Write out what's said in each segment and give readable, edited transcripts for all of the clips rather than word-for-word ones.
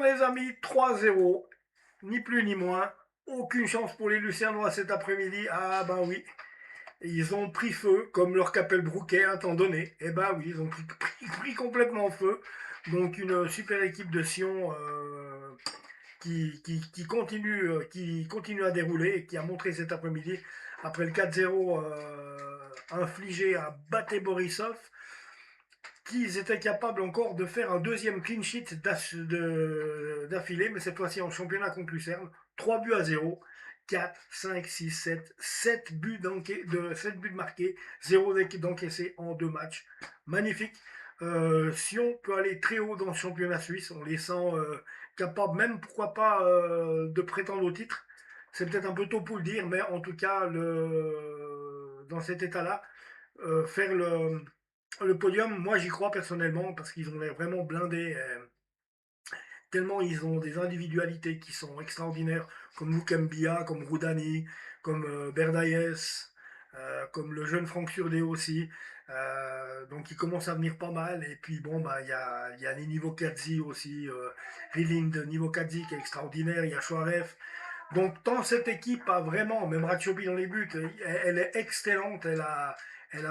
Lucerne, les amis, 3-0. Ni plus ni moins. Aucune chance pour les Lucernois cet après-midi. Ah ben oui, ils ont pris feu, comme leur Capelbrouquet un temps donné. Eh ben oui, ils ont pris complètement feu. Donc une super équipe de Sion qui continue à dérouler et qui a montré cet après-midi, après le 4-0 infligé à Bate Borisov, qu'ils étaient capables encore de faire un deuxième clean sheet d'affilée, mais cette fois-ci en championnat contre Lucerne. 3-0, 4, 5, 6, 7, 7 buts, 7 buts marqués, 0 d'encaissés en 2 matchs. Magnifique. Si on peut aller très haut dans le championnat suisse, on les sent capables, même pourquoi pas, de prétendre au titre. C'est peut-être un peu tôt pour le dire, mais en tout cas, dans cet état-là, faire le podium, moi j'y crois personnellement parce qu'ils ont l'air vraiment blindés, tellement ils ont des individualités qui sont extraordinaires, comme Lukembia, comme Roudani, comme Berdaïes, comme le jeune Franck Surdé aussi. Donc ils commencent à venir pas mal. Et puis bon, bah il y a les Nivo Kadzi aussi, Rilinde Nivo Kadzi qui est extraordinaire, il y a Chouaref. Donc dans cette équipe a vraiment, même Ratchopi dans les buts, elle est excellente, elle a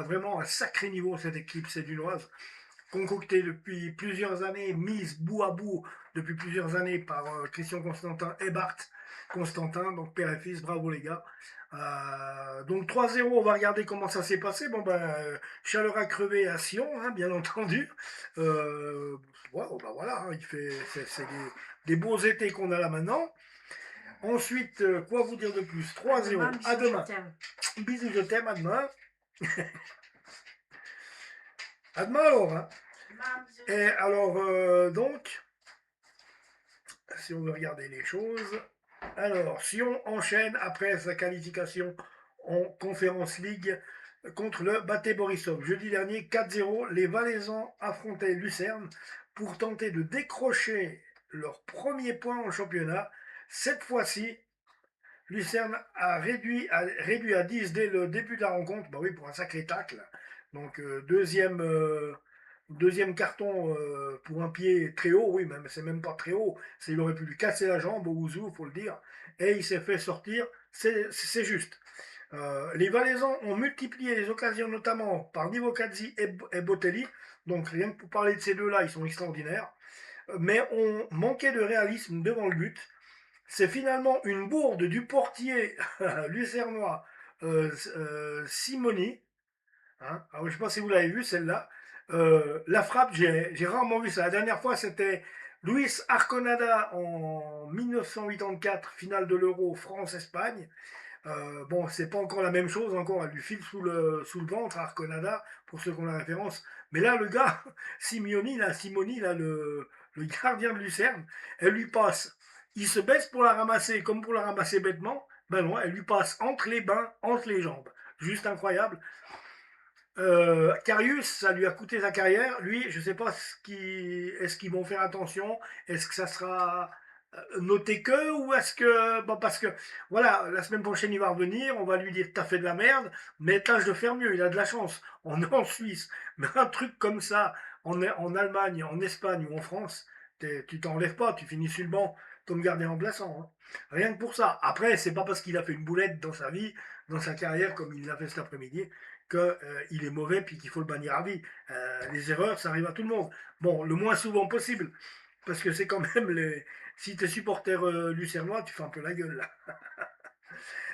vraiment un sacré niveau cette équipe sédunoise, concoctée depuis plusieurs années, mise bout à bout depuis plusieurs années par Christian Constantin et Bart Constantin, donc père et fils, bravo les gars. Donc 3-0, on va regarder comment ça s'est passé. Bon ben, chaleur à crever à Sion, hein, bien entendu. Ouais, oh, ben voilà, hein, c'est des beaux étés qu'on a là maintenant. Ensuite, quoi vous dire de plus? 3-0, à demain. Bisous, je t'aime, à demain. À demain alors. Hein. Et alors, donc, si on veut regarder les choses, alors, si on enchaîne après sa qualification en Conference League contre le Bate Borisov. Jeudi dernier, 4-0, les Valaisans affrontaient Lucerne pour tenter de décrocher leur premier point en championnat. Cette fois-ci, Lucerne a réduit à 10 dès le début de la rencontre. Bah oui, pour un sacré tacle. Donc, deuxième carton pour un pied très haut. Oui, mais c'est même pas très haut. Il aurait pu lui casser la jambe au Ouzou, faut le dire. Et il s'est fait sortir. C'est juste. Les Valaisans ont multiplié les occasions, notamment par Nivokadzi et Botelli. Donc, rien que pour parler de ces deux-là, ils sont extraordinaires. Mais on manquait de réalisme devant le but. C'est finalement une bourde du portier lucernois Simoni. Hein. Alors, je ne sais pas si vous l'avez vu celle-là. La frappe, j'ai rarement vu ça. La dernière fois, c'était Luis Arconada en 1984, finale de l'Euro France-Espagne. Bon, c'est pas encore la même chose, encore, elle lui file sous le ventre à Arconada, pour ceux qui ont la référence. Mais là, le gars, Simoni, là, le gardien de Lucerne, elle lui passe. Il se baisse pour la ramasser, comme pour la ramasser bêtement. Ben non, elle lui passe entre les bains, entre les jambes. Juste incroyable. Karius, ça lui a coûté sa carrière. Lui, je ne sais pas est-ce qu'ils vont faire attention. Est-ce que ça sera noté que, ou est-ce que, bon, parce que voilà, la semaine prochaine il va revenir, on va lui dire t'as fait de la merde, mais tâche de faire mieux. Il a de la chance. On est en Suisse, mais un truc comme ça, en Allemagne, en Espagne ou en France, tu t'enlèves pas, tu finis sur le banc comme gardien remplaçant. Hein. Rien que pour ça. Après, c'est pas parce qu'il a fait une boulette dans sa vie, dans sa carrière, comme il l'a fait cet après-midi, qu'il est mauvais puis qu'il faut le bannir à vie. Les erreurs, ça arrive à tout le monde. Bon, le moins souvent possible, parce que c'est quand même les. Si tu es supporter lucernois, tu fais un peu la gueule là.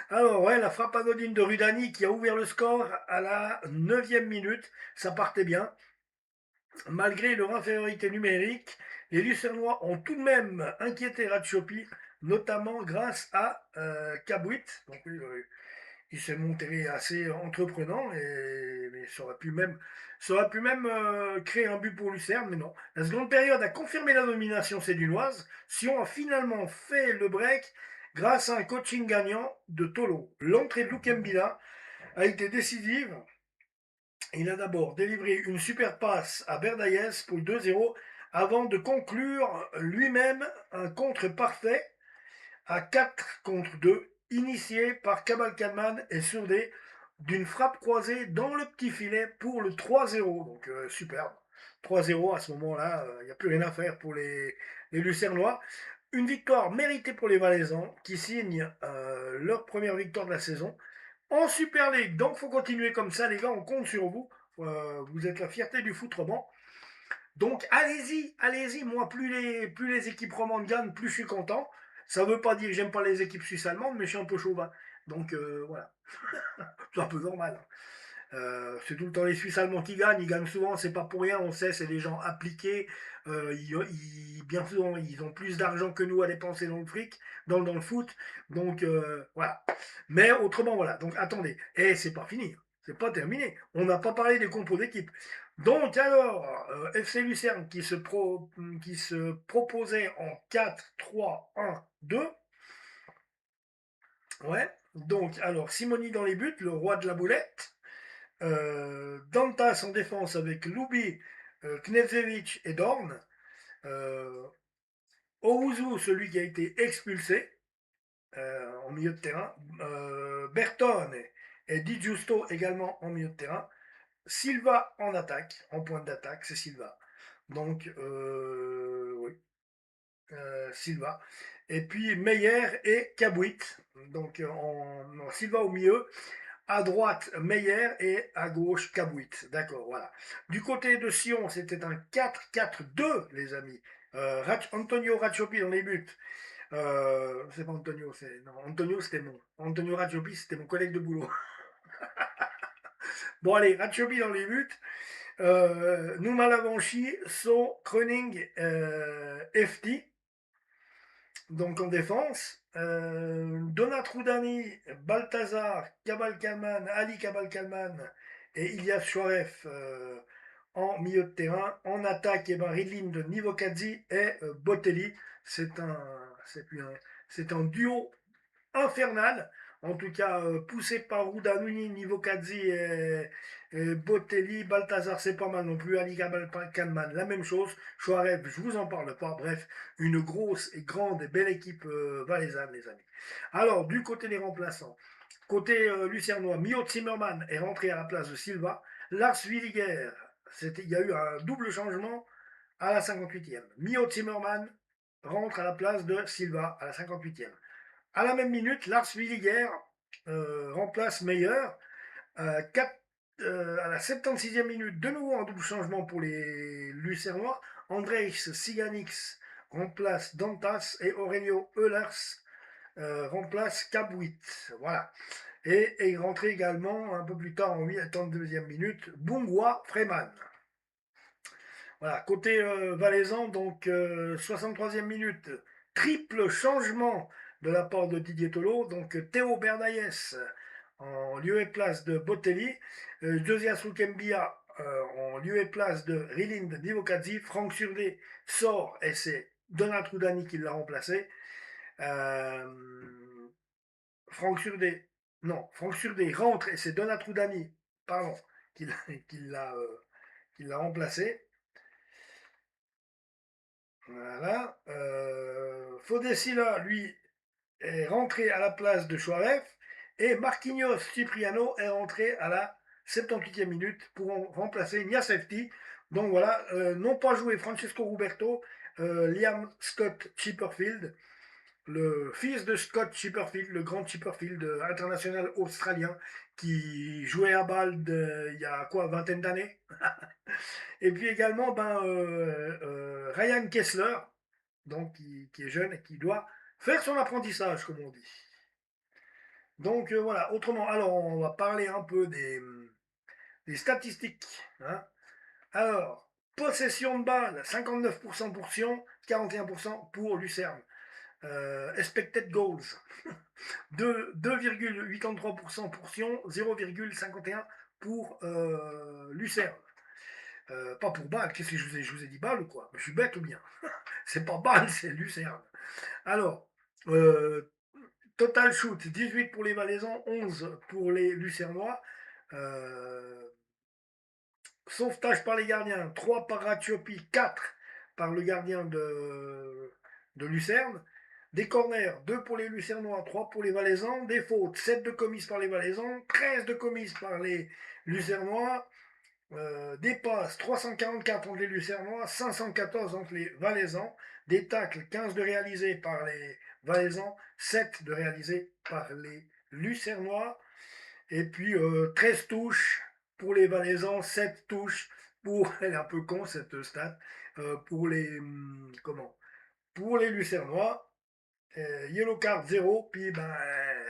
Alors, ouais, la frappe anodine de Rudani qui a ouvert le score à la 9e minute, ça partait bien. Malgré leur infériorité numérique, les Lucernois ont tout de même inquiété Ratchopi, notamment grâce à Kabouit. Donc, il s'est montré assez entreprenant mais ça aurait pu même créer un but pour Lucerne, mais non. La seconde période a confirmé la domination sédunoise. Sion a finalement fait le break grâce à un coaching gagnant de Tolo. L'entrée de Lukembila a été décisive. Il a d'abord délivré une super passe à Berdaïes pour le 2-0 avant de conclure lui-même un contre parfait à 4 contre 2, initié par Kamal et Surdé d'une frappe croisée dans le petit filet pour le 3-0. Donc superbe. 3-0 à ce moment-là, il n'y a plus rien à faire pour les Lucernois. Une victoire méritée pour les Valaisans qui signent leur première victoire de la saison en Super League. Donc il faut continuer comme ça les gars, on compte sur vous. Vous êtes la fierté du foot roman. Donc allez-y, allez-y. Moi, plus les équipes romandes gagnent, plus je suis content. Ça ne veut pas dire que j'aime pas les équipes suisses allemandes, mais je suis un peu chauvin. Donc voilà, c'est un peu normal. C'est tout le temps les Suisses allemands qui gagnent. Ils gagnent souvent, c'est pas pour rien. On sait, c'est des gens appliqués. Bien souvent, ils ont plus d'argent que nous à dépenser dans le fric, dans le foot. Donc voilà. Mais autrement, voilà. Donc attendez. Et c'est pas fini. C'est pas terminé. On n'a pas parlé des compos d'équipe. Donc alors, FC Lucerne qui se proposait en 4-3-1-2. Ouais. Donc alors, Simoni dans les buts, le roi de la boulette. Dantas en défense avec Loubi, Knezevic et Dorn. Euh, Owuzu, celui qui a été expulsé en milieu de terrain. Bertone et Di Giusto également en milieu de terrain. Silva en attaque, en pointe d'attaque, c'est Silva. Donc, oui, Silva. Et puis Meyer et Cabouit. Donc, Silva au milieu. À droite, Meyer et à gauche, Cabouit. D'accord, voilà. Du côté de Sion, c'était un 4-4-2, les amis. Antonio Raciopi dans les buts. C'est pas Antonio, c'est. Non, Antonio, c'était mon. Antonio Raciopi, c'était mon collègue de boulot. Bon, allez, Raciopi dans les buts. Numa Lavanchi, So, Kroning, FT. Donc en défense, Donat Roudani, Balthazar, Kabalkalman, Ali Kabalkalman et Ilyas Chouaref en milieu de terrain. En attaque, Ridlin de Nivokadzi et Botelli. C'est un, c'est un duo infernal. En tout cas, poussé par Roudanui, Nivokadzi et Botelli, Balthazar, c'est pas mal non plus. Ali Kalman, la même chose. Chouarev, je vous en parle pas. Bref, une grosse et grande et belle équipe valaisanne, les amis. Alors, du côté des remplaçants, côté lucernois, Mio Zimmermann est rentré à la place de Silva. Lars Williger, il y a eu un double changement à la 58e. Mio Zimmermann rentre à la place de Silva à la 58e. À la même minute, Lars Williger remplace Meyer. À la 76e minute, de nouveau un double changement pour les Lucernois. Andrejs Siganix remplace Dantas et Aurelio Eulers remplace Cabouit. Voilà. Et est rentré également un peu plus tard en 82e minute, Bungwa Freeman. Voilà, côté valaisan, donc 63e minute, triple changement de la part de Didier Tolo, donc Théo Bernaïs en lieu et place de Botelli, Josias Lukembia en lieu et place de Rilind Divokadzi, Franck Surdé sort et c'est Donat Roudani qui l'a remplacé. Franck Surdé, non, Franck Surdé rentre et c'est Donat Roudani, pardon, qui l'a remplacé. Voilà. Fodesila, lui, est rentré à la place de Chouaref. Et Marquinhos Cipriano est rentré à la 78e minute pour remplacer Niasefti. Donc voilà, non pas joué Francesco Roberto, Liam Scott Chipperfield, le fils de Scott Chipperfield, le grand Chipperfield international australien qui jouait à balle il y a quoi, vingtaine d'années. Et puis également Ryan Kessler, donc qui est jeune et qui doit faire son apprentissage, comme on dit. Donc voilà, autrement, alors on va parler un peu des statistiques. Hein. Alors, possession de balle, 59% pour Sion, 41% pour Lucerne. Expected goals, 2,83% pour Sion, 0,51% pour Lucerne. Pas pour balle, qu'est-ce que je vous ai dit balle ou quoi? Je suis bête ou bien? C'est pas balle, c'est Lucerne. Alors, total shoot, 18 pour les Valaisans, 11 pour les Lucernois. Sauvetage par les gardiens, 3 par Ratiopi, 4 par le gardien de Lucerne. Des corners, 2 pour les Lucernois, 3 pour les Valaisans. Des fautes, 7 de commises par les Valaisans, 13 de commises par les Lucernois. Des passes 344 entre les Lucernois, 514 entre les Valaisans, des tacles 15 de réalisés par les Valaisans, 7 de réalisés par les Lucernois, et puis 13 touches pour les Valaisans, 7 touches pour, elle est un peu con cette stat, pour les, comment, pour les Lucernois. Yellow card 0, puis ben,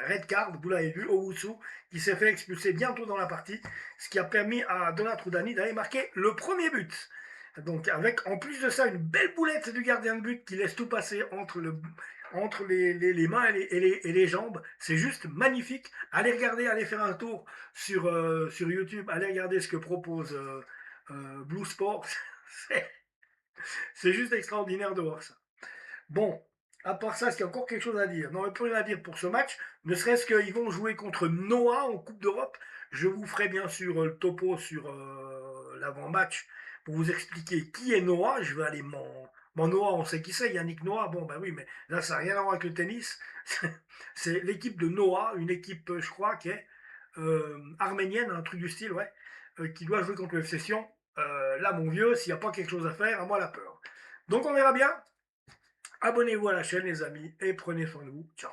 red card, vous l'avez vu, Owusu, qui s'est fait expulser bientôt dans la partie, ce qui a permis à Donato Dani d'aller marquer le premier but. Donc avec en plus de ça une belle boulette du gardien de but qui laisse tout passer entre les mains et les jambes. C'est juste magnifique. Allez regarder, allez faire un tour sur YouTube, allez regarder ce que propose Blue Sport. C'est juste extraordinaire de voir ça. Bon, à part ça, est-ce qu'il y a encore quelque chose à dire? Non, il n'y a plus rien à dire pour ce match, ne serait-ce qu'ils vont jouer contre Noah en Coupe d'Europe. Je vous ferai bien sûr le topo sur l'avant-match pour vous expliquer qui est Noah. Je vais aller mon Noah, on sait qui c'est, Yannick Noah. Bon, ben oui, mais là, ça n'a rien à voir avec le tennis. C'est l'équipe de Noah, une équipe, je crois, qui est arménienne, un truc du style, ouais, qui doit jouer contre le FC Sion. Là, mon vieux, s'il n'y a pas quelque chose à faire, à moi la peur. Donc, on verra bien. Abonnez-vous à la chaîne les amis et prenez soin de vous. Ciao.